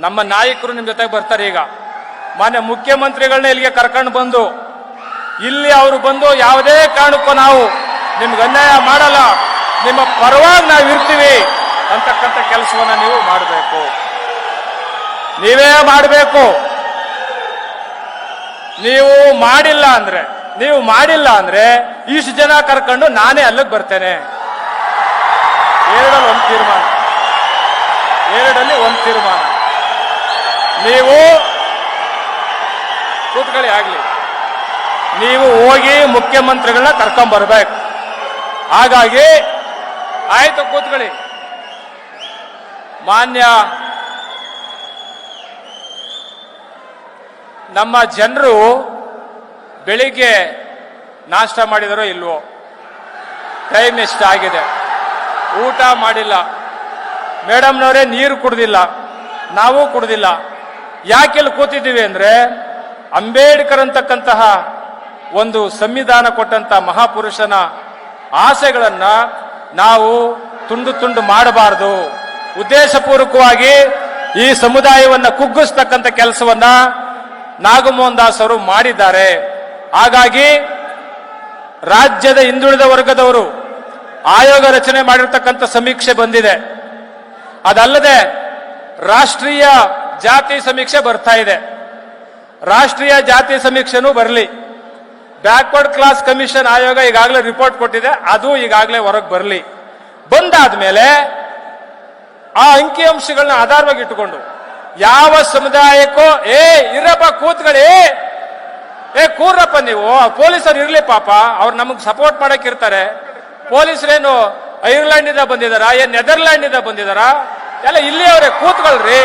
ನಮ್ಮ ನಾಯಕರು ನಿಮ್ಮ ಜೊತೆಗೆ ಬರ್ತಾರೆ. ಈಗ ಮಾನ್ಯ ಮುಖ್ಯಮಂತ್ರಿಗಳನ್ನ ಇಲ್ಲಿಗೆ ಕರ್ಕೊಂಡು ಬಂದು ಇಲ್ಲಿ ಅವರು ಬಂದು ಯಾವುದೇ ಕಾರಣಕ್ಕೂ ನಾವು ನಿಮ್ಗೆ ಅನ್ಯಾಯ ಮಾಡಲ್ಲ, ನಿಮ್ಮ ಪರವಾಗಿ ನಾವು ಇರ್ತೀವಿ ಅಂತಕ್ಕಂಥ ಕೆಲಸವನ್ನ ನೀವು ಮಾಡಬೇಕು. ನೀವೇ ಮಾಡಬೇಕು. ನೀವು ಮಾಡಿಲ್ಲ ಅಂದ್ರೆ ಇಷ್ಟು ಜನ ಕರ್ಕೊಂಡು ನಾನೇ ಅಲ್ಲಿಗೆ ಬರ್ತೇನೆ. ಎರಡಲ್ಲಿ ಒಂದು ತೀರ್ಮಾನ. ನೀವು ಕೂತ್ಕೊಳ್ಳಿ ಆಗ್ಲಿ, ನೀವು ಹೋಗಿ ಮುಖ್ಯಮಂತ್ರಿಗಳನ್ನ ಕರ್ಕೊಂಡ್ ಬರ್ಬೇಕು. ಹಾಗಾಗಿ ಆಯ್ತು, ಕೂತ್ಕೊಳ್ಳಿ. ಮಾನ್ಯ ನಮ್ಮ ಜನರು ಬೆಳಿಗ್ಗೆ ನಾಷ್ಟ ಮಾಡಿದರೋ ಇಲ್ವೋ, ಟೈಮ್ ಎಷ್ಟಾಗಿದೆ, ಊಟ ಮಾಡಿಲ್ಲ. ಮೇಡಮ್ನವರೇ ನೀರು ಕುಡ್ದಿಲ್ಲ, ನಾವು ಕುಡ್ದಿಲ್ಲ. ಯಾಕೆಲ್ಲಿ ಕೂತಿದ್ದೀವಿ ಅಂದ್ರೆ ಅಂಬೇಡ್ಕರ್ ಅಂತಕ್ಕಂತಹ ಒಂದು ಸಂವಿಧಾನ ಕೊಟ್ಟಂತ ಮಹಾಪುರುಷನ ಆಸೆಗಳನ್ನ ನಾವು ತುಂಡು ಮಾಡಬಾರದು. ಉದ್ದೇಶಪೂರ್ವಕವಾಗಿ ಈ ಸಮುದಾಯವನ್ನ ಕುಗ್ಗಿಸ್ತಕ್ಕಂಥ ಕೆಲಸವನ್ನ ನಾಗಮೋಹನ್ ದಾಸ್ ಅವರು ಮಾಡಿದ್ದಾರೆ. ಹಾಗಾಗಿ ರಾಜ್ಯದ ಹಿಂದುಳಿದ ವರ್ಗದವರು ಆಯೋಗ ರಚನೆ ಮಾಡಿರ್ತಕ್ಕಂಥ ಸಮೀಕ್ಷೆ ಬಂದಿದೆ. ಅದಲ್ಲದೆ ರಾಷ್ಟ್ರೀಯ ಜಾತಿ ಸಮೀಕ್ಷೆ ಬರ್ತಾ ಇದೆ. ರಾಷ್ಟ್ರೀಯ ಜಾತಿ ಸಮೀಕ್ಷೆನೂ ಬರಲಿ. ಬ್ಯಾಕ್ವರ್ಡ್ ಕ್ಲಾಸ್ ಕಮಿಷನ್ ಆಯೋಗ ಈಗಾಗಲೇ ರಿಪೋರ್ಟ್ ಕೊಟ್ಟಿದೆ, ಅದು ಈಗಾಗಲೇ ಹೊರಗೆ ಬರಲಿ. ಬಂದಾದ್ಮೇಲೆ ಆ ಅಂಕಿಅಂಶಗಳನ್ನ ಆಧಾರವಾಗಿ ಇಟ್ಟುಕೊಂಡು ಯಾವ ಸಮುದಾಯಕ್ಕೂ ಇರಪ್ಪ ಕೂತ್ಕೊಳ್ಳಿ, ಕೂರ್ರಪ್ಪ ನೀವು, ಪೊಲೀಸರು ಇರ್ಲಿ ಪಾಪ, ಅವ್ರು ನಮಗ್ ಸಪೋರ್ಟ್ ಮಾಡಕ್ ಇರ್ತಾರೆ. ಪೊಲೀಸರೇನು ಐರ್ಲೆಂಡ್ ಇಂದ ಬಂದಿದಾರ, ನೆದರ್ಲ್ಯಾಂಡ್ ಇಂದ ಬಂದಿದಾರ, ಎಲ್ಲ ಇಲ್ಲಿ ಅವರೇ, ಕೂತ್ಕೊಳ್ರಿ.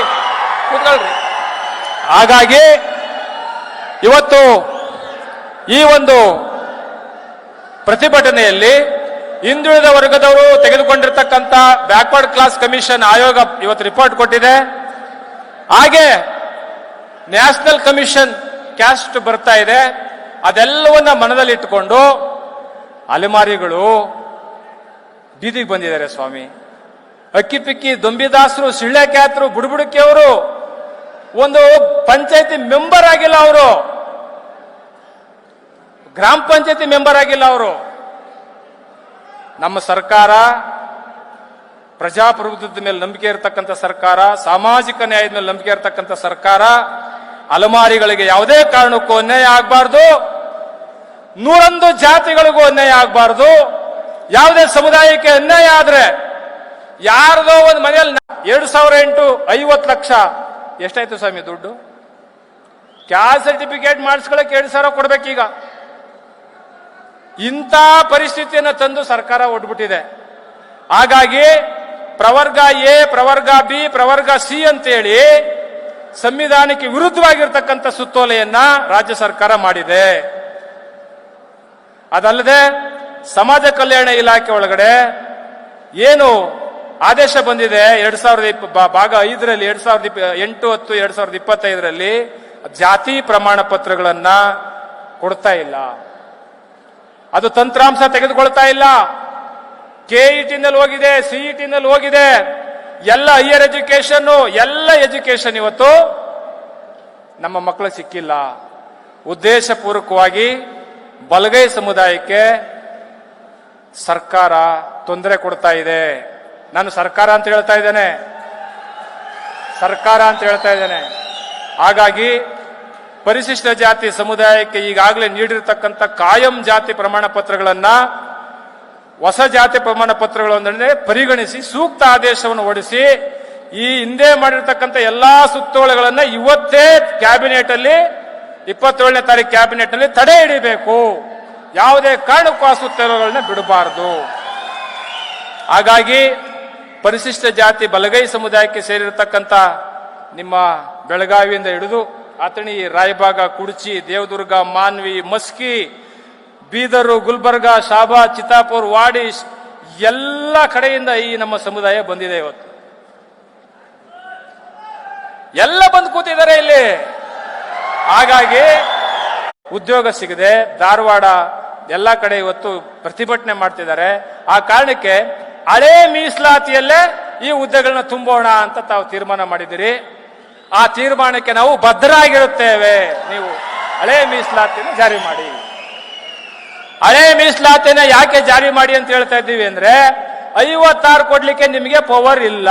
ಹಾಗಾಗಿ ಇವತ್ತು ಈ ಒಂದು ಪ್ರತಿಭಟನೆಯಲ್ಲಿ ಹಿಂದುಳಿದ ವರ್ಗದವರು ತೆಗೆದುಕೊಂಡಿರ್ತಕ್ಕಂಥ ಬ್ಯಾಕ್ವರ್ಡ್ ಕ್ಲಾಸ್ ಕಮಿಷನ್ ಆಯೋಗ ಇವತ್ತು ರಿಪೋರ್ಟ್ ಕೊಟ್ಟಿದೆ. ಹಾಗೆ ನ್ಯಾಷನಲ್ ಕಮಿಷನ್ ಕ್ಯಾಸ್ಟ್ ಬರ್ತಾ ಇದೆ. ಅದೆಲ್ಲವನ್ನ ಮನದಲ್ಲಿಟ್ಟುಕೊಂಡು ಅಲೆಮಾರಿಗಳು ಬೀದಿಗೆ ಬಂದಿದ್ದಾರೆ ಸ್ವಾಮಿ. ಅಕ್ಕಿಪಿಕ್ಕಿ ದೊಂಬಿದಾಸರು, ಸಿಳ್ಳೆಕ್ಯಾತರು, ಬುಡುಬುಡುಕಿಯವರು ಒಂದು ಪಂಚಾಯತಿ ಮೆಂಬರ್ ಆಗಿಲ್ಲ, ಅವರು ಗ್ರಾಮ ಪಂಚಾಯತಿ ಮೆಂಬರ್ ಆಗಿಲ್ಲ. ಅವರು ನಮ್ಮ ಸರ್ಕಾರ ಪ್ರಜಾಪ್ರಭುತ್ವದ ಮೇಲೆ ನಂಬಿಕೆ ಇರತಕ್ಕಂಥ ಸರ್ಕಾರ, ಸಾಮಾಜಿಕ ನ್ಯಾಯದ ಮೇಲೆ ನಂಬಿಕೆ ಇರತಕ್ಕಂಥ ಸರ್ಕಾರ. ಅಲೆಮಾರಿಗಳಿಗೆ ಯಾವುದೇ ಕಾರಣಕ್ಕೂ ಅನ್ಯಾಯ ಆಗಬಾರ್ದು, 101 ಜಾತಿಗಳಿಗೂ ಅನ್ಯಾಯ ಆಗಬಾರ್ದು. ಯಾವುದೇ ಸಮುದಾಯಕ್ಕೆ ಅನ್ಯಾಯ ಆದ್ರೆ, ಯಾರದೋ ಒಂದು ಮನೆಯಲ್ಲಿ 2008 50 ಲಕ್ಷ ಎಷ್ಟಾಯ್ತು ಸ್ವಾಮಿ ದುಡ್ಡು? ಕ್ಯಾಸ್ಟ್ ಸರ್ಟಿಫಿಕೇಟ್ ಮಾಡಿಸ್ಕೊಳಕ್ಕೆ 2,000 ಕೊಡ್ಬೇಕೀಗ. ಇಂಥ ಪರಿಸ್ಥಿತಿಯನ್ನು ತಂದು ಸರ್ಕಾರ ಒಡ್ಬಿಟ್ಟಿದೆ. ಹಾಗಾಗಿ ಪ್ರವರ್ಗ ಎ, ಪ್ರವರ್ಗ ಬಿ, ಪ್ರವರ್ಗ ಸಿ ಅಂತೇಳಿ ಸಂವಿಧಾನಕ್ಕೆ ವಿರುದ್ಧವಾಗಿರ್ತಕ್ಕಂಥ ಸುತ್ತೋಲೆಯನ್ನ ರಾಜ್ಯ ಸರ್ಕಾರ ಮಾಡಿದೆ. ಅದಲ್ಲದೆ ಸಮಾಜ ಕಲ್ಯಾಣ ಇಲಾಖೆ ಒಳಗಡೆ ಏನು ಆದೇಶ ಬಂದಿದೆ 2000 ಭಾಗ 5ರಲ್ಲಿ 2008-10-2025ರಲ್ಲಿ ಜಾತಿ ಪ್ರಮಾಣ ಪತ್ರಗಳನ್ನ ಕೊಡ್ತಾ ಇಲ್ಲ. ಅದು ತಂತ್ರಾಂಶ ತೆಗೆದುಕೊಳ್ತಾ ಇಲ್ಲ. ಕೆಇಟಿನಲ್ಲಿ ಹೋಗಿದೆ, ಸಿಇಟಿನಲ್ಲಿ ಹೋಗಿದೆ, ಎಲ್ಲ ಹೈಯರ್ ಎಜುಕೇಶನ್, ಎಲ್ಲ ಎಜುಕೇಶನ್ ಇವತ್ತು ನಮ್ಮ ಮಕ್ಕಳು ಸಿಕ್ಕಿಲ್ಲ. ಉದ್ದೇಶಪೂರ್ವಕವಾಗಿ ಬಲಗೈ ಸಮುದಾಯಕ್ಕೆ ಸರ್ಕಾರ ತೊಂದರೆ ಕೊಡ್ತಾ ಇದೆ. ನಾನು ಸರ್ಕಾರ ಅಂತ ಹೇಳ್ತಾ ಇದ್ದೇನೆ. ಹಾಗಾಗಿ ಪರಿಶಿಷ್ಟ ಜಾತಿ ಸಮುದಾಯಕ್ಕೆ ಈಗಾಗಲೇ ನೀಡಿರತಕ್ಕಂಥ ಕಾಯಂ ಜಾತಿ ಪ್ರಮಾಣ ಪತ್ರಗಳನ್ನ ಹೊಸ ಜಾತಿ ಪ್ರಮಾಣ ಪತ್ರಗಳೊಂದನ್ನೇ ಪರಿಗಣಿಸಿ ಸೂಕ್ತ ಆದೇಶವನ್ನು ಹೊರಡಿಸಿ ಈ ಹಿಂದೆ ಮಾಡಿರ್ತಕ್ಕಂಥ ಎಲ್ಲಾ ಸುತ್ತೋಲೆಗಳನ್ನ ಇವತ್ತೇ ಕ್ಯಾಬಿನೆಟ್ ಅಲ್ಲಿ 27ನೇ ತಾರೀಕು ಕ್ಯಾಬಿನೆಟ್ ನಲ್ಲಿ ತಡೆ ಹಿಡಿಬೇಕು. ಯಾವುದೇ ಕಾರಣಕ್ಕೂ ಆ ಸುತ್ತೋಲೆಗಳನ್ನ ಬಿಡಬಾರದು. ಹಾಗಾಗಿ ಪರಿಶಿಷ್ಟ ಜಾತಿ ಬಲಗೈ ಸಮುದಾಯಕ್ಕೆ ಸೇರಿರತಕ್ಕಂಥ ನಿಮ್ಮ ಬೆಳಗಾವಿಯಿಂದ ಹಿಡಿದು ಅಥಣಿ, ರಾಯಬಾಗ, ಕುಡ್ಚಿ, ದೇವದುರ್ಗ, ಮಾನ್ವಿ, ಮಸ್ಕಿ, ಬೀದರು, ಗುಲ್ಬರ್ಗ, ಶಾಬಾದ್, ಚಿತ್ತಾಪುರ್, ವಾಡಿ ಎಲ್ಲ ಕಡೆಯಿಂದ ಈ ನಮ್ಮ ಸಮುದಾಯ ಬಂದಿದೆ. ಇವತ್ತು ಎಲ್ಲ ಬಂದು ಕೂತಿದ್ದಾರೆ ಇಲ್ಲಿ. ಹಾಗಾಗಿ ಉದ್ಯೋಗ ಸಿಗದೆ ಧಾರವಾಡ ಎಲ್ಲ ಕಡೆ ಇವತ್ತು ಪ್ರತಿಭಟನೆ ಮಾಡ್ತಿದ್ದಾರೆ. ಆ ಕಾರಣಕ್ಕೆ ಹಳೇ ಮೀಸಲಾತಿಯಲ್ಲೇ ಈ ಹುದ್ದೆಗಳನ್ನ ತುಂಬೋಣ ಅಂತ ತಾವು ತೀರ್ಮಾನ ಮಾಡಿದಿರಿ. ಆ ತೀರ್ಮಾನಕ್ಕೆ ನಾವು ಬದ್ಧರಾಗಿರುತ್ತೇವೆ. ನೀವು ಹಳೆ ಮೀಸಲಾತಿಯನ್ನು ಜಾರಿ ಮಾಡಿ. ಹಳೆ ಮೀಸಲಾತಿನ ಯಾಕೆ ಜಾರಿ ಮಾಡಿ ಅಂತ ಹೇಳ್ತಾ ಇದ್ದೀವಿ ಅಂದ್ರೆ 56 ಕೊಡ್ಲಿಕ್ಕೆ ನಿಮಗೆ ಪವರ್ ಇಲ್ಲ.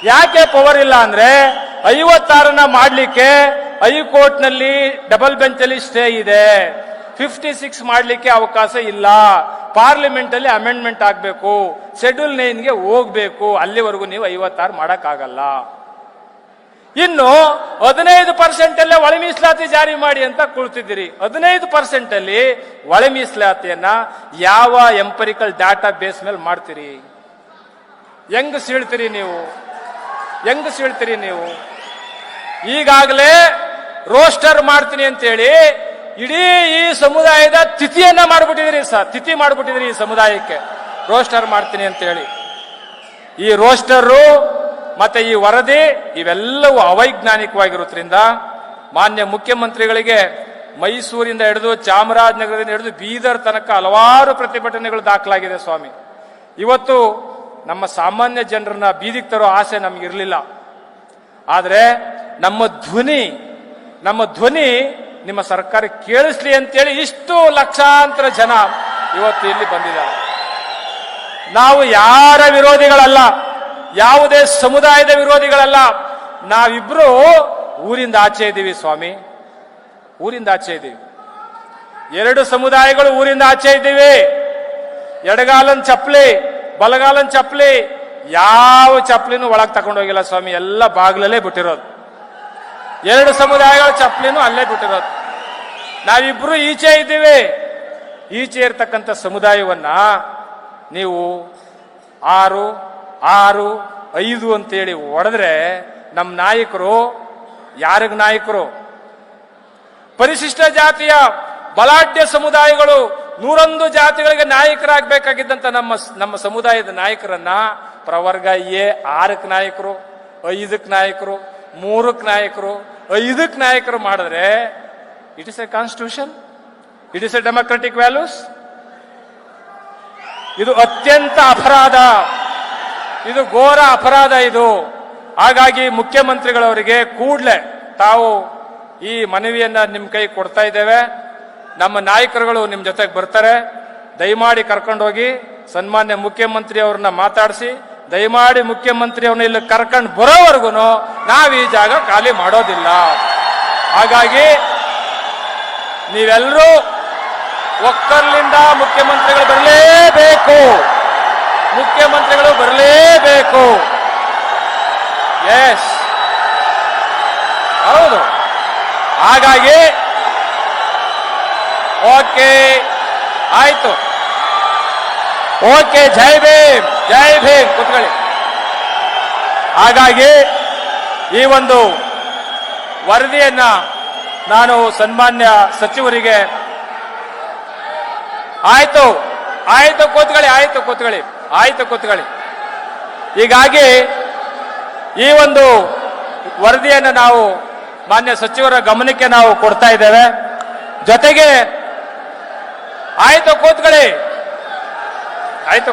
ಯಾಕೆ ಪವರ್ ಇಲ್ಲ ಅಂದ್ರೆ 56ನ ಮಾಡ್ಲಿಕ್ಕೆ ಹೈಕೋರ್ಟ್ ನಲ್ಲಿ ಡಬಲ್ ಬೆಂಚ್ ಅಲ್ಲಿ ಸ್ಟೇ ಇದೆ. 56 ಮಾಡ್ಲಿಕ್ಕೆ ಅವಕಾಶ ಇಲ್ಲ. ಪಾರ್ಲಿಮೆಂಟ್ ಅಲ್ಲಿ ಅಮೆಂಡ್ಮೆಂಟ್ ಆಗ್ಬೇಕು, ಶೆಡ್ಯೂಲ್ 9ಗೆ ಹೋಗ್ಬೇಕು. ಅಲ್ಲಿವರೆಗೂ ನೀವು 56 ಮಾಡಕ್ಕಾಗಲ್ಲ. ಇನ್ನು 15% ಅಲ್ಲೇ ಒಳ ಮೀಸಲಾತಿ ಜಾರಿ ಮಾಡಿ ಅಂತ ಕುಳಿತಿದ್ದೀರಿ. 15% ಅಲ್ಲಿ ಒಳ ಮೀಸಲಾತಿಯನ್ನ ಯಾವ ಎಂಪರಿಕಲ್ ಡಾಟಾ ಬೇಸ್ ಮೇಲೆ ಮಾಡ್ತೀರಿ? ಹೆಂಗ್ ಸೀಳ್ತೀರಿ ನೀವು? ಹೆಂಗ್ ಸೀಳ್ತೀರಿ ನೀವು? ಈಗಾಗಲೇ ರೋಸ್ಟರ್ ಮಾಡ್ತೀನಿ ಅಂತೇಳಿ ಇಡೀ ಈ ಸಮುದಾಯದ ತಿಥಿಯನ್ನ ಮಾಡ್ಬಿಟ್ಟಿದ್ರಿ ಸರ್. ತಿಥಿ ಮಾಡ್ಬಿಟ್ಟಿದ್ರಿ ಈ ಸಮುದಾಯಕ್ಕೆ ರೋಸ್ಟರ್ ಮಾಡ್ತೀನಿ ಅಂತೇಳಿ. ಈ ರೋಸ್ಟರು ಮತ್ತೆ ಈ ವರದಿ ಇವೆಲ್ಲವೂ ಅವೈಜ್ಞಾನಿಕವಾಗಿರುವುದರಿಂದ ಮಾನ್ಯ ಮುಖ್ಯಮಂತ್ರಿಗಳಿಗೆ ಮೈಸೂರಿಂದ ಹಿಡಿದು ಚಾಮರಾಜನಗರದಿಂದ ಹಿಡಿದು ಬೀದರ್ ತನಕ ಹಲವಾರು ಪ್ರತಿಭಟನೆಗಳು ದಾಖಲಾಗಿದೆ ಸ್ವಾಮಿ. ಇವತ್ತು ನಮ್ಮ ಸಾಮಾನ್ಯ ಜನರನ್ನ ಬೀದಿಗೆ ತರೋ ಆಸೆ ನಮಗಿರಲಿಲ್ಲ. ಆದರೆ ನಮ್ಮ ಧ್ವನಿ ನಿಮ್ಮ ಸರ್ಕಾರ ಕೇಳಿಸ್ಲಿ ಅಂತೇಳಿ ಇಷ್ಟು ಲಕ್ಷಾಂತರ ಜನ ಇವತ್ತು ಇಲ್ಲಿ ಬಂದಿದ್ದಾರೆ. ನಾವು ಯಾರ ವಿರೋಧಿಗಳಲ್ಲ, ಯಾವುದೇ ಸಮುದಾಯದ ವಿರೋಧಿಗಳಲ್ಲ. ನಾವಿಬ್ರು ಊರಿಂದ ಆಚೆ ಇದ್ದೀವಿ ಸ್ವಾಮಿ, ಊರಿಂದ ಆಚೆ ಇದ್ದೀವಿ. 2 ಸಮುದಾಯಗಳು ಊರಿಂದ ಆಚೆ ಇದ್ದೀವಿ. ಎಡಗಾಲನ್ ಚಪ್ಪಲಿ, ಬಲಗಾಲನ್ ಚಪ್ಪಲಿ, ಯಾವ ಚಪ್ಪಲಿನೂ ಒಳಗೆ ತಗೊಂಡೋಗಿಲ್ಲ ಸ್ವಾಮಿ. ಎಲ್ಲ ಬಾಗಿಲಲ್ಲೇ ಬಿಟ್ಟಿರೋದು. 2 ಸಮುದಾಯಗಳ ಚಪ್ಪಲಿನೂ ಅಲ್ಲೇ ಬಿಟ್ಟಿರೋದು. ನಾವಿಬ್ರು ಈಚೆ ಇದ್ದೀವಿ. ಈಚೆ ಇರ್ತಕ್ಕಂಥ ಸಮುದಾಯವನ್ನ ನೀವು 6, 6, 5 ಅಂತೇಳಿ ಹೊಡೆದ್ರೆ ನಮ್ಮ ನಾಯಕರು ಯಾರಿಗ ನಾಯಕರು? ಪರಿಶಿಷ್ಟ ಜಾತಿಯ ಬಲಾಢ್ಯ ಸಮುದಾಯಗಳು 101 ಜಾತಿಗಳಿಗೆ ನಾಯಕರಾಗಬೇಕಾಗಿದ್ದಂತ ನಮ್ಮ ಸಮುದಾಯದ ನಾಯಕರನ್ನ ಪ್ರವರ್ಗ ಎ 6ಕ್ಕೆ ನಾಯಕರು, 5ಕ್ಕೆ ನಾಯಕರು, 3ಕ್ಕೆ ನಾಯಕರು, 5ಕ್ಕೆ ನಾಯಕರು ಮಾಡಿದ್ರೆ it is A constitution, it is A democratic values. ಇದು ಅತ್ಯಂತ ಅಪರಾಧ, ಇದು ಘೋರ ಅಪರಾಧ ಇದು. ಹಾಗಾಗಿ ಮುಖ್ಯಮಂತ್ರಿಗಳವರಿಗೆ ಕೂಡಲೇ ತಾವು ಈ ಮನವಿಯನ್ನ ನಿಮ್ಮ ಕೈ ಕೊಡ್ತಾ ಇದ್ದೇವೆ. ನಮ್ಮ ನಾಯಕರುಗಳು ನಿಮ್ಮ ಜೊತೆಗೆ ಬರ್ತಾರೆ. ದಯಮಾಡಿ ಕರ್ಕೊಂಡೋಗಿ ಸನ್ಮಾನ್ಯ ಮುಖ್ಯಮಂತ್ರಿ ಅವ್ರನ್ನ ಮಾತಾಡಿಸಿ, ದಯಮಾಡಿ ಮುಖ್ಯಮಂತ್ರಿ ಅವ್ರನ್ನ ಇಲ್ಲಿ ಕರ್ಕೊಂಡು ಬರೋವರೆಗೂ ನಾವು ಈ ಜಾಗ ಖಾಲಿ ಮಾಡೋದಿಲ್ಲ. ಹಾಗಾಗಿ ನೀವೆಲ್ಲರೂ ಒಕ್ಕರ್ಲಿಂದ ಮುಖ್ಯಮಂತ್ರಿಗಳು ಬರಲೇಬೇಕು, ಮುಖ್ಯಮಂತ್ರಿಗಳು ಬರಲೇಬೇಕು. ಎಸ್, ಹೌದು. ಹಾಗಾಗಿ ಓಕೆ, ಆಯ್ತು, ಓಕೆ. ಜೈ ಭೀಮ್, ಜೈ ಭೀಮ್. ಕೂತ್ಕೊಳ್ಳಿ. ಹಾಗಾಗಿ ಈ ಒಂದು ವರದಿಯನ್ನ ನಾನು ಸನ್ಮಾನ್ಯ ಸಚಿವರಿಗೆ ಆಯ್ತು ಕೂತ್ಕೊಳ್ಳಿ, ಆಯ್ತು ಕೂತ್ಕೊಳ್ಳಿ. ಹೀಗಾಗಿ ಈ ಒಂದು ವರದಿಯನ್ನು ನಾವು ಮಾನ್ಯ ಸಚಿವರ ಗಮನಕ್ಕೆ ನಾವು ಕೊಡ್ತಾ ಇದ್ದೇವೆ. ಜೊತೆಗೆ ಆಯ್ತು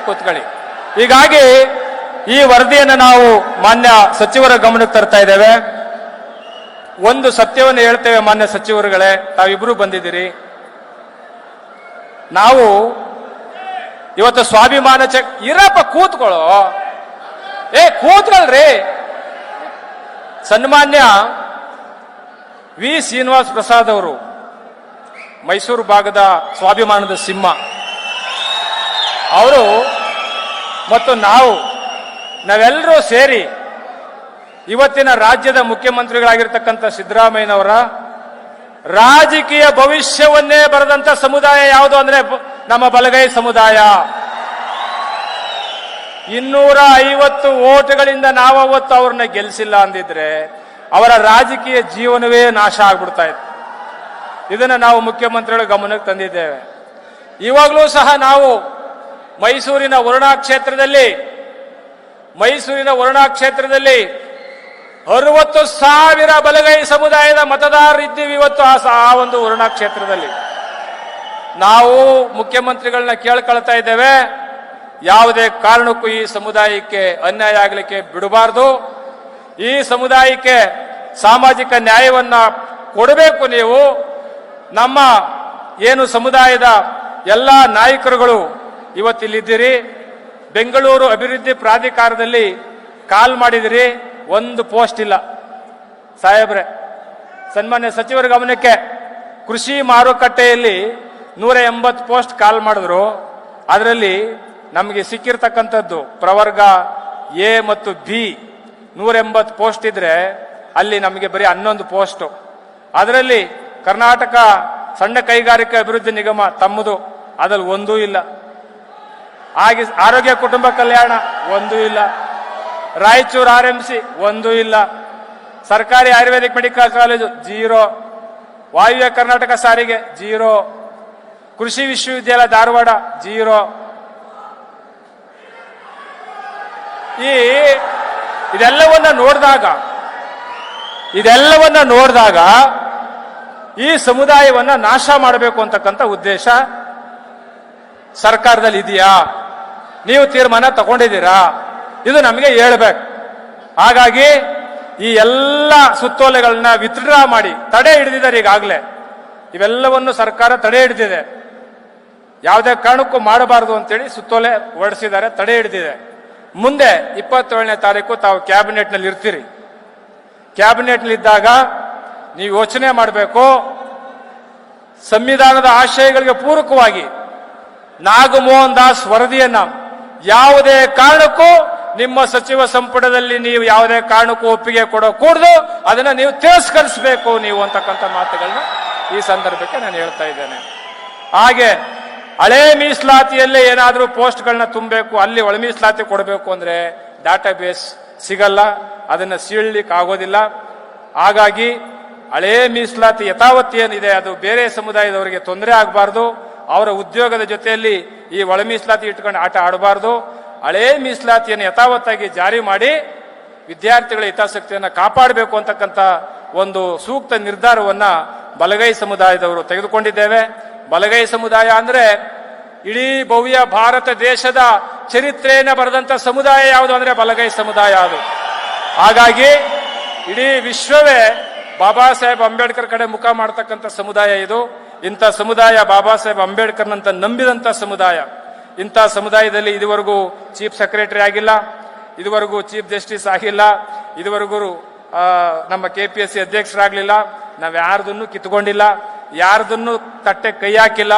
ಕೂತ್ಕೊಳ್ಳಿ. ಹೀಗಾಗಿ ಈ ವರದಿಯನ್ನು ನಾವು ಮಾನ್ಯ ಸಚಿವರ ಗಮನಕ್ಕೆ ತರ್ತಾ ಇದ್ದೇವೆ. ಒಂದು ಸತ್ಯವನ್ನು ಹೇಳ್ತೇವೆ ಮಾನ್ಯ ಸಚಿವರುಗಳೇ, ತಾವಿಬ್ರು ಬಂದಿದ್ದೀರಿ. ನಾವು ಇವತ್ತು ಸ್ವಾಭಿಮಾನ ಇರಪ್ಪ, ಕೂತ್ಕೊಳ್ಳೋ, ಕೂತ್ಕೊಳ್ರಿ. ಸನ್ಮಾನ್ಯ ವಿ ಶ್ರೀನಿವಾಸ್ ಪ್ರಸಾದ್ ಅವರು ಮೈಸೂರು ಭಾಗದ ಸ್ವಾಭಿಮಾನದ ಸಿಂಹ ಅವರು ಮತ್ತು ನಾವೆಲ್ಲರೂ ಸೇರಿ ಇವತ್ತಿನ ರಾಜ್ಯದ ಮುಖ್ಯಮಂತ್ರಿಗಳಾಗಿರ್ತಕ್ಕಂಥ ಸಿದ್ದರಾಮಯ್ಯನವರ ರಾಜಕೀಯ ಭವಿಷ್ಯವನ್ನೇ ಬರೆದಂತ ಸಮುದಾಯ ಯಾವುದು ಅಂದ್ರೆ ನಮ್ಮ ಬಲಗೈ ಸಮುದಾಯ. 250 ಓಟ್ಗಳಿಂದ ನಾವತ್ತು ಅವ್ರನ್ನ ಗೆಲ್ಲಿಸಿಲ್ಲ ಅಂದಿದ್ರೆ ಅವರ ರಾಜಕೀಯ ಜೀವನವೇ ನಾಶ ಆಗ್ಬಿಡ್ತಾ ಇತ್ತು. ಇದನ್ನ ನಾವು ಮುಖ್ಯಮಂತ್ರಿಗಳ ಗಮನಕ್ಕೆ ತಂದಿದ್ದೇವೆ. ಇವಾಗಲೂ ಸಹ ನಾವು ಮೈಸೂರಿನ ವರುಣಾ ಕ್ಷೇತ್ರದಲ್ಲಿ 60,000 ಬಲಗೈ ಸಮುದಾಯದ ಮತದಾರರಿದ್ದೀವಿ ಇವತ್ತು. ಆ ಒಂದು ವರುಣಾ ಕ್ಷೇತ್ರದಲ್ಲಿ ನಾವು ಮುಖ್ಯಮಂತ್ರಿಗಳನ್ನ ಕೇಳ್ಕೊಳ್ತಾ ಇದ್ದೇವೆ, ಯಾವುದೇ ಕಾರಣಕ್ಕೂ ಈ ಸಮುದಾಯಕ್ಕೆ ಅನ್ಯಾಯ ಆಗಲಿಕ್ಕೆ ಬಿಡಬಾರದು. ಈ ಸಮುದಾಯಕ್ಕೆ ಸಾಮಾಜಿಕ ನ್ಯಾಯವನ್ನ ಕೊಡಬೇಕು. ನೀವು ನಮ್ಮ ಏನು ಸಮುದಾಯದ ಎಲ್ಲ ನಾಯಕರುಗಳು ಇವತ್ತಿಲ್ಲಿದ್ದೀರಿ. ಬೆಂಗಳೂರು ಅಭಿವೃದ್ಧಿ ಪ್ರಾಧಿಕಾರದಲ್ಲಿ ಕಾಲ್ ಮಾಡಿದಿರಿ, ಒಂದು ಪೋಸ್ಟ್ ಇಲ್ಲ. ಸಾಹೇಬ್ರೆ, ಸನ್ಮಾನ್ಯ ಸಚಿವರ ಗಮನಕ್ಕೆ, ಕೃಷಿ ಮಾರುಕಟ್ಟೆಯಲ್ಲಿ 180 ಪೋಸ್ಟ್ ಕಾಲ್ ಮಾಡಿದ್ರು. ಅದರಲ್ಲಿ ನಮಗೆ ಸಿಕ್ಕಿರ್ತಕ್ಕಂಥದ್ದು ಪ್ರವರ್ಗ ಎ ಮತ್ತು ಬಿ 180 ಪೋಸ್ಟ್ ಇದ್ರೆ ಅಲ್ಲಿ ನಮಗೆ ಬರೀ 11 ಪೋಸ್ಟ್. ಅದರಲ್ಲಿ ಕರ್ನಾಟಕ ಸಣ್ಣ ಕೈಗಾರಿಕಾ ಅಭಿವೃದ್ಧಿ ನಿಗಮ ತಮ್ಮದು, ಅದ್ರಲ್ಲಿ ಒಂದೂ ಇಲ್ಲ. ಹಾಗೆ ಆರೋಗ್ಯ ಕುಟುಂಬ ಕಲ್ಯಾಣ ಒಂದೂ ಇಲ್ಲ. ರಾಯಚೂರು RMC ಒಂದೂ ಇಲ್ಲ. ಸರ್ಕಾರಿ ಆಯುರ್ವೇದಿಕ್ ಮೆಡಿಕಲ್ ಕಾಲೇಜು 0. ವಾಯುವ್ಯ ಕರ್ನಾಟಕ ಸಾರಿಗೆ 0. ಕೃಷಿ ವಿಶ್ವವಿದ್ಯಾಲಯ ಧಾರವಾಡ 0. ಇದೆಲ್ಲವನ್ನ ನೋಡಿದಾಗ ಈ ಸಮುದಾಯವನ್ನ ನಾಶ ಮಾಡಬೇಕು ಅಂತಕ್ಕಂಥ ಉದ್ದೇಶ ಸರ್ಕಾರದಲ್ಲಿ ಇದೆಯಾ? ನೀವು ತೀರ್ಮಾನ ತಗೊಂಡಿದ್ದೀರಾ? ಇದು ನಮಗೆ ಹೇಳ್ಬೇಕು. ಹಾಗಾಗಿ ಈ ಎಲ್ಲ ಸುತ್ತೋಲೆಗಳನ್ನ ವಿತ್ಡ್ರಾ ಮಾಡಿ ತಡೆ ಹಿಡಿದಿದ್ದಾರೆ. ಈಗಾಗಲೇ ಇವೆಲ್ಲವನ್ನು ಸರ್ಕಾರ ತಡೆ ಹಿಡಿದಿದೆ. ಯಾವುದೇ ಕಾರಣಕ್ಕೂ ಮಾಡಬಾರದು ಅಂತೇಳಿ ಸುತ್ತೋಲೆ ಹೊರಡಿಸಿದ್ದಾರೆ, ತಡೆ ಹಿಡಿದಿದೆ. ಮುಂದೆ 27ನೇ ತಾರೀಕು ತಾವು ಕ್ಯಾಬಿನೆಟ್ನಲ್ಲಿ ಇರ್ತೀರಿ. ಕ್ಯಾಬಿನೆಟ್ನಲ್ಲಿ ಇದ್ದಾಗ ನೀವು ಯೋಚನೆ ಮಾಡಬೇಕು. ಸಂವಿಧಾನದ ಆಶಯಗಳಿಗೆ ಪೂರಕವಾಗಿ ನಾಗಮೋಹನ್ ದಾಸ್ ವರದಿಯನ್ನ ಯಾವುದೇ ಕಾರಣಕ್ಕೂ ನಿಮ್ಮ ಸಚಿವ ಸಂಪುಟದಲ್ಲಿ ನೀವು ಯಾವುದೇ ಕಾರಣಕ್ಕೂ ಒಪ್ಪಿಗೆ ಕೊಡಕೂಡದು, ಅದನ್ನ ನೀವು ತಿರಸ್ಕರಿಸಬೇಕು ನೀವು ಅಂತಕ್ಕಂಥ ಮಾತುಗಳನ್ನ ಈ ಸಂದರ್ಭಕ್ಕೆ ನಾನು ಹೇಳ್ತಾ ಇದ್ದೇನೆ. ಹಾಗೆ ಹಳೆ ಮೀಸಲಾತಿಯಲ್ಲೇ ಏನಾದರೂ ಪೋಸ್ಟ್ಗಳನ್ನ ತುಂಬಬೇಕು, ಅಲ್ಲಿ ಒಳ ಮೀಸಲಾತಿ ಕೊಡಬೇಕು ಅಂದ್ರೆ ಡಾಟಾಬೇಸ್ ಸಿಗಲ್ಲ, ಅದನ್ನ ಸೀಳ್ಲಿಕ್ಕೆ ಆಗೋದಿಲ್ಲ. ಹಾಗಾಗಿ ಹಳೆ ಮೀಸಲಾತಿ ಯಥಾವತ್ ಏನಿದೆ ಅದು ಬೇರೆ ಸಮುದಾಯದವರಿಗೆ ತೊಂದರೆ ಆಗಬಾರ್ದು. ಅವರ ಉದ್ಯೋಗದ ಜೊತೆಯಲ್ಲಿ ಈ ಒಳ ಮೀಸಲಾತಿ ಇಟ್ಕೊಂಡು ಆಟ ಆಡಬಾರ್ದು. ಹಳೆ ಮೀಸಲಾತಿಯನ್ನು ಯಥಾವತ್ತಾಗಿ ಜಾರಿ ಮಾಡಿ ವಿದ್ಯಾರ್ಥಿಗಳ ಹಿತಾಸಕ್ತಿಯನ್ನು ಕಾಪಾಡಬೇಕು ಅಂತಕ್ಕಂಥ ಒಂದು ಸೂಕ್ತ ನಿರ್ಧಾರವನ್ನ ಬಲಗೈ ಸಮುದಾಯದವರು ತೆಗೆದುಕೊಂಡಿದ್ದೇವೆ. ಬಲಗೈ ಸಮುದಾಯ ಅಂದ್ರೆ ಇಡೀ ಭವ್ಯ ಭಾರತ ದೇಶದ ಚರಿತ್ರೆಯನ್ನು ಬರೆದಂತ ಸಮುದಾಯ ಯಾವುದು ಅಂದ್ರೆ ಬಲಗೈ ಸಮುದಾಯ ಅದು. ಹಾಗಾಗಿ ಇಡೀ ವಿಶ್ವವೇ ಬಾಬಾ ಸಾಹೇಬ್ ಅಂಬೇಡ್ಕರ್ ಕಡೆ ಮುಖ ಮಾಡತಕ್ಕಂಥ ಸಮುದಾಯ ಇದು. ಇಂಥ ಸಮುದಾಯ ಬಾಬಾ ಸಾಹೇಬ್ ಅಂಬೇಡ್ಕರ್ನಂತ ನಂಬಿದಂತ ಸಮುದಾಯ. ಇಂಥ ಸಮುದಾಯದಲ್ಲಿ ಇದುವರೆಗೂ ಚೀಫ್ ಸೆಕ್ರೆಟರಿ ಆಗಿಲ್ಲ, ಇದುವರೆಗೂ ಚೀಫ್ ಜಸ್ಟಿಸ್ ಆಗಿಲ್ಲ, ಇದುವರೆಗೂ ನಮ್ಮ KPSC ಅಧ್ಯಕ್ಷರಾಗಲಿಲ್ಲ. ನಾವು ಯಾರ್ದನ್ನು ಕಿತ್ಕೊಂಡಿಲ್ಲ, ಯಾರ್ದನ್ನು ತಟ್ಟೆ ಕೈ ಹಾಕಿಲ್ಲ.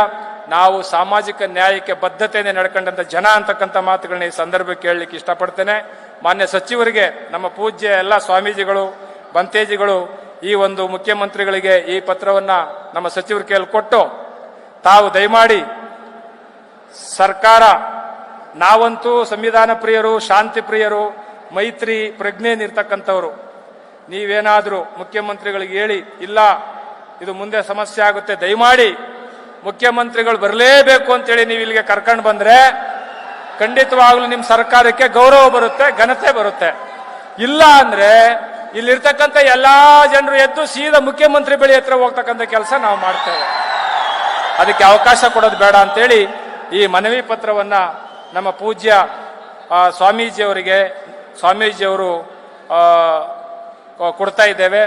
ನಾವು ಸಾಮಾಜಿಕ ನ್ಯಾಯಕ್ಕೆ ಬದ್ಧತೆಯಿಂದ ನಡ್ಕೊಂಡಂತ ಜನ ಅಂತಕ್ಕಂಥ ಮಾತುಗಳನ್ನ ಈ ಸಂದರ್ಭಕ್ಕೆ ಹೇಳಲಿಕ್ಕೆ ಇಷ್ಟಪಡ್ತೇನೆ. ಮಾನ್ಯ ಸಚಿವರಿಗೆ, ನಮ್ಮ ಪೂಜ್ಯ ಎಲ್ಲ ಸ್ವಾಮೀಜಿಗಳು, ಬಂತೇಜಿಗಳು ಈ ಒಂದು ಮುಖ್ಯಮಂತ್ರಿಗಳಿಗೆ ಈ ಪತ್ರವನ್ನ ನಮ್ಮ ಸಚಿವರ ಕೈಯಲ್ಲಿ ಕೊಟ್ಟು, ತಾವು ದಯಮಾಡಿ ಸರ್ಕಾರ, ನಾವಂತೂ ಸಂವಿಧಾನ ಪ್ರಿಯರು, ಶಾಂತಿ ಪ್ರಿಯರು, ಮೈತ್ರಿ ಪ್ರಜ್ಞೆನಿರ್ತಕ್ಕಂಥವ್ರು, ನೀವೇನಾದರೂ ಮುಖ್ಯಮಂತ್ರಿಗಳಿಗೆ ಹೇಳಿ ಇಲ್ಲ ಇದು ಮುಂದೆ ಸಮಸ್ಯೆ ಆಗುತ್ತೆ, ದಯಮಾಡಿ ಮುಖ್ಯಮಂತ್ರಿಗಳು ಬರಲೇಬೇಕು ಅಂತೇಳಿ ನೀವು ಇಲ್ಲಿಗೆ ಕರ್ಕೊಂಡು ಬಂದ್ರೆ ಖಂಡಿತವಾಗ್ಲೂ ನಿಮ್ಮ ಸರ್ಕಾರಕ್ಕೆ ಗೌರವ ಬರುತ್ತೆ, ಘನತೆ ಬರುತ್ತೆ. ಇಲ್ಲ ಅಂದ್ರೆ ಇಲ್ಲಿರ್ತಕ್ಕಂಥ ಎಲ್ಲಾ ಜನರು ಎದ್ದು ಸೀದಾ ಮುಖ್ಯಮಂತ್ರಿ ಬಳಿ ಹತ್ರ ಹೋಗ್ತಕ್ಕಂಥ ಕೆಲಸ ನಾವು ಮಾಡ್ತೇವೆ. ಅದಕ್ಕೆ ಅವಕಾಶ ಕೊಡೋದು ಬೇಡ ಅಂತೇಳಿ ಈ ಮನವಿ ಪತ್ರವನ್ನ ನಮ್ಮ ಪೂಜ್ಯ ಸ್ವಾಮೀಜಿಯವರು ಕೊಡ್ತಾ ಇದ್ದೇವೆ.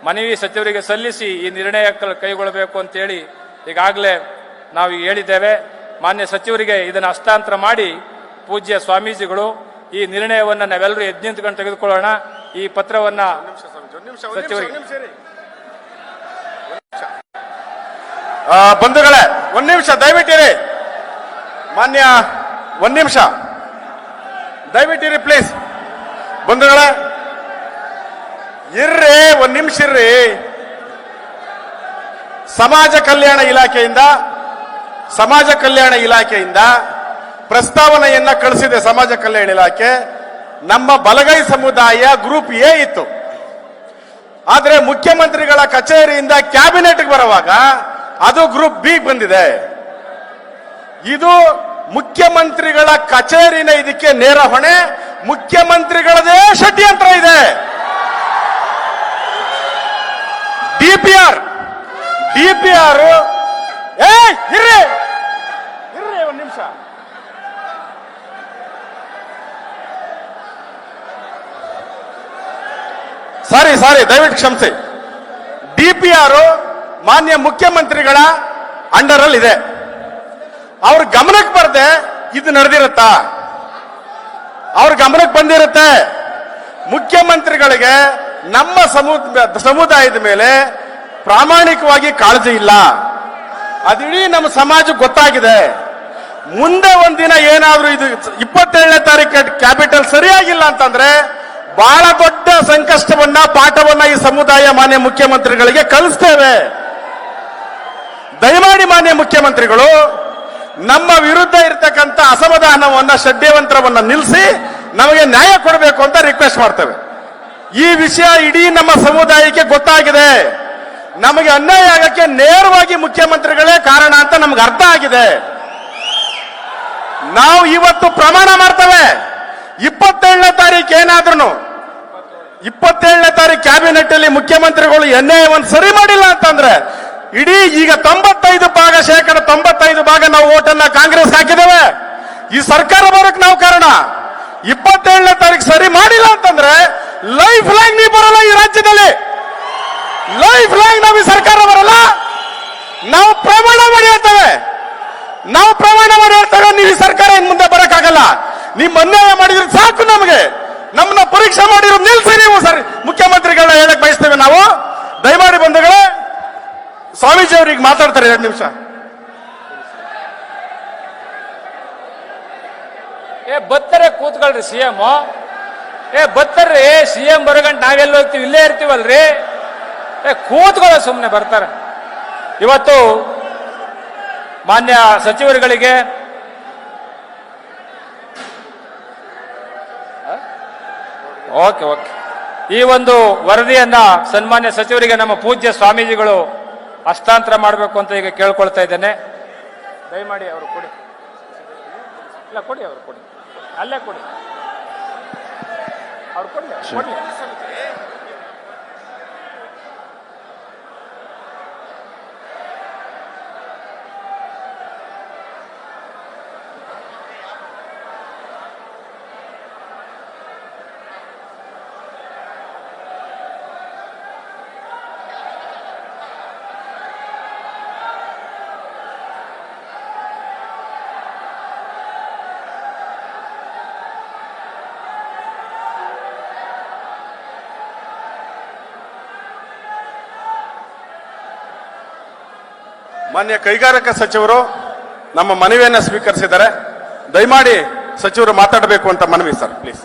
ಮನವಿ ಸಚಿವರಿಗೆ ಸಲ್ಲಿಸಿ ಈ ನಿರ್ಣಯ ಕೈಗೊಳ್ಳಬೇಕು ಅಂತೇಳಿ ಈಗಾಗಲೇ ನಾವು ಹೇಳಿದ್ದೇವೆ. ಮಾನ್ಯ ಸಚಿವರಿಗೆ ಇದನ್ನು ಹಸ್ತಾಂತರ ಮಾಡಿ ಪೂಜ್ಯ ಸ್ವಾಮೀಜಿಗಳು ಈ ನಿರ್ಣಯವನ್ನು ನಾವೆಲ್ಲರೂ ಎದ್ದು ನಿಂತ್ಕೊಂಡು ತೆಗೆದುಕೊಳ್ಳೋಣ. ಈ ಪತ್ರವನ್ನ ಸಚಿವರಿಗೆ. ಬಂಧುಗಳೇ, ಒಂದ್ ನಿಮಿಷ ದಯವಿಟ್ಟಿರಿ. ಮಾನ್ಯ ಒಂದ್ ನಿಮಿಷ ದಯವಿಟ್ಟಿರಿ ಪ್ಲೀಸ್. ಬಂಧುಗಳೇ ಇರ್ರಿ, ಒಂದ್ ನಿಮಿಷ ಇರ್ರಿ. ಸಮಾಜ ಕಲ್ಯಾಣ ಇಲಾಖೆಯಿಂದ ಪ್ರಸ್ತಾವನೆಯನ್ನ ಕಳಿಸಿದೆ ಸಮಾಜ ಕಲ್ಯಾಣ ಇಲಾಖೆ. ನಮ್ಮ ಬಲಗೈ ಸಮುದಾಯ ಗ್ರೂಪ್ ಎ ಇತ್ತು. ಆದ್ರೆ ಮುಖ್ಯಮಂತ್ರಿಗಳ ಕಚೇರಿಯಿಂದ ಕ್ಯಾಬಿನೆಟ್ಗೆ ಬರುವಾಗ ಅದು ಗ್ರೂಪ್ ಬಿ ಬಂದಿದೆ. ಇದು ಮುಖ್ಯಮಂತ್ರಿಗಳ ಕಚೇರಿನ ಇದಕ್ಕೆ ನೇರ ಹೊಣೆ. ಮುಖ್ಯಮಂತ್ರಿಗಳದೇ ಷಡ್ಯಂತ್ರ ಇದೆ. ಡಿಪಿಆರ್ ಇರ್ರಿ ಒಂದ್ ನಿಮಿಷ. ಸಾರಿ ದಯವಿಟ್ಟು ಕ್ಷಮಿಸಿ. DPR ಮಾನ್ಯ ಮುಖ್ಯಮಂತ್ರಿಗಳ ಅಂಡರ್ ಅಲ್ಲಿ ಇದೆ. ಅವ್ರ ಗಮನಕ್ಕೆ ಬರದೆ ಇದು ನಡೆದಿರುತ್ತಾ? ಅವ್ರ ಗಮನಕ್ಕೆ ಬಂದಿರುತ್ತೆ. ಮುಖ್ಯಮಂತ್ರಿಗಳಿಗೆ ನಮ್ಮ ಸಮುದಾಯದ ಮೇಲೆ ಪ್ರಾಮಾಣಿಕವಾಗಿ ಕಾಳಜಿ ಇಲ್ಲ. ಅದಿಡೀ ನಮ್ಮ ಸಮಾಜಕ್ಕೆ ಗೊತ್ತಾಗಿದೆ. ಮುಂದೆ ಒಂದಿನ ಏನಾದ್ರೂ ಇದು 27ನೇ ತಾರೀಕು ಕ್ಯಾಪಿಟಲ್ ಸರಿಯಾಗಿಲ್ಲ ಅಂತಂದ್ರೆ ಬಹಳ ದೊಡ್ಡ ಸಂಕಷ್ಟವನ್ನ ಪಾಠವನ್ನ ಈ ಸಮುದಾಯ ಮಾನ್ಯ ಮುಖ್ಯಮಂತ್ರಿಗಳಿಗೆ ಕಲಿಸ್ತೇವೆ. ದಯಮಾಡಿ ಮಾನ್ಯ ಮುಖ್ಯಮಂತ್ರಿಗಳು ನಮ್ಮ ವಿರುದ್ಧ ಇರತಕ್ಕಂಥ ಅಸಮಾಧಾನವನ್ನ ಷಡ್ಯಂತ್ರವನ್ನ ನಿಲ್ಲಿಸಿ ನಮಗೆ ನ್ಯಾಯ ಕೊಡಬೇಕು ಅಂತ ರಿಕ್ವೆಸ್ಟ್ ಮಾಡ್ತೇವೆ. ಈ ವಿಷಯ ಇಡೀ ನಮ್ಮ ಸಮುದಾಯಕ್ಕೆ ಗೊತ್ತಾಗಿದೆ. ನಮಗೆ ಅನ್ಯಾಯ ಆಗಕ್ಕೆ ನೇರವಾಗಿ ಮುಖ್ಯಮಂತ್ರಿಗಳೇ ಕಾರಣ ಅಂತ ನಮ್ಗೆ ಅರ್ಥ ಆಗಿದೆ. ನಾವು ಇವತ್ತು ಪ್ರಮಾಣ ಮಾಡ್ತೇವೆ. 27ನೇ ತಾರೀಕು ಏನಾದ್ರೂ 27ನೇ ತಾರೀಕು ಕ್ಯಾಬಿನೆಟ್ ಅಲ್ಲಿ ಮುಖ್ಯಮಂತ್ರಿಗಳು ಅನ್ಯಾಯವನ್ನು ಸರಿ ಮಾಡಿಲ್ಲ ಅಂತಂದ್ರೆ ಇಡೀ ಈಗ 95% ನಾವು ಓಟನ್ನ ಕಾಂಗ್ರೆಸ್ ಹಾಕಿದ್ದೇವೆ. ಈ ಸರ್ಕಾರ ಬರೋಕ್ ನಾವು ಕಾರಣ. 27ನೇ ತಾರೀಕು ಸರಿ ಮಾಡಿಲ್ಲ ಅಂತಂದ್ರೆ ಲೈಫ್ ಲೈನ್ ನೀವು ಬರಲ್ಲ. ಈ ರಾಜ್ಯದಲ್ಲಿ ಲೈಫ್ ಲೈನ್ ನಾವು ಈ ಸರ್ಕಾರ ಬರಲ್ಲ. ನಾವು ಪ್ರಮಾಣ ಮಾಡಿ ಹೇಳ್ತೇವೆ. ನೀವು ಈ ಸರ್ಕಾರ ಇನ್ ಮುಂದೆ ಬರಕ್ಕಾಗಲ್ಲ. ನೀವು ಅನ್ಯಾಯ ಮಾಡಿದ್ರೆ ಸಾಕು. ನಮ್ಮನ್ನ ಪರೀಕ್ಷೆ ಮಾಡಿರೋ ನಿಲ್ಸಿ ನೀವು ಸರಿ ಮುಖ್ಯಮಂತ್ರಿಗಳನ್ನ ಹೇಳಕ್ ಬಯಸ್ತೇವೆ ನಾವು. ದಯಮಾಡಿ ಬಂಧುಗಳೇ, ಸ್ವಾಮೀಜಿ ಅವ್ರಿಗೆ ಮಾತಾಡ್ತಾರೆ 2 ನಿಮಿಷ. ಬತ್ತರೆ ಕೂತ್ಕೊಳ್ರಿ CM. ಬತ್ತರ್ರಿ CM ಬರಗಂಟ ನಾವೆಲ್ಲ ಹೋಗ್ತೀವಿ, ಇಲ್ಲೇ ಇರ್ತೀವಲ್ರಿ. ಕೂತ್ಕೊಳ್ಳೋ ಸುಮ್ಮನೆ ಬರ್ತಾರೆ. ಇವತ್ತು ಮಾನ್ಯ ಸಚಿವರುಗಳಿಗೆ ಓಕೆ ಈ ಒಂದು ವರದಿಯನ್ನ ಸನ್ಮಾನ್ಯ ಸಚಿವರಿಗೆ ನಮ್ಮ ಪೂಜ್ಯ ಸ್ವಾಮೀಜಿಗಳು ಹಸ್ತಾಂತರ ಮಾಡಬೇಕು ಅಂತ ಈಗ ಕೇಳ್ಕೊಳ್ತಾ ಇದ್ದೇನೆ. ದಯಮಾಡಿ ಅವರು ಕೊಡಿ. ಇಲ್ಲ ಕೊಡಿ, ಅವರು ಕೊಡಿ, ಅಲ್ಲೇ ಕೊಡಿ, ಅವ್ರು ಕೊಡಿ. ಮಾನ್ಯ ಕೈಗಾರಿಕಾ ಸಚಿವರು ನಮ್ಮ ಮನವಿಯನ್ನ ಸ್ವೀಕರಿಸಿದ್ದಾರೆ. ದಯಮಾಡಿ ಸಚಿವರು ಮಾತಾಡಬೇಕು ಅಂತ ಮನವಿ ಸರ್, ಪ್ಲೀಸ್.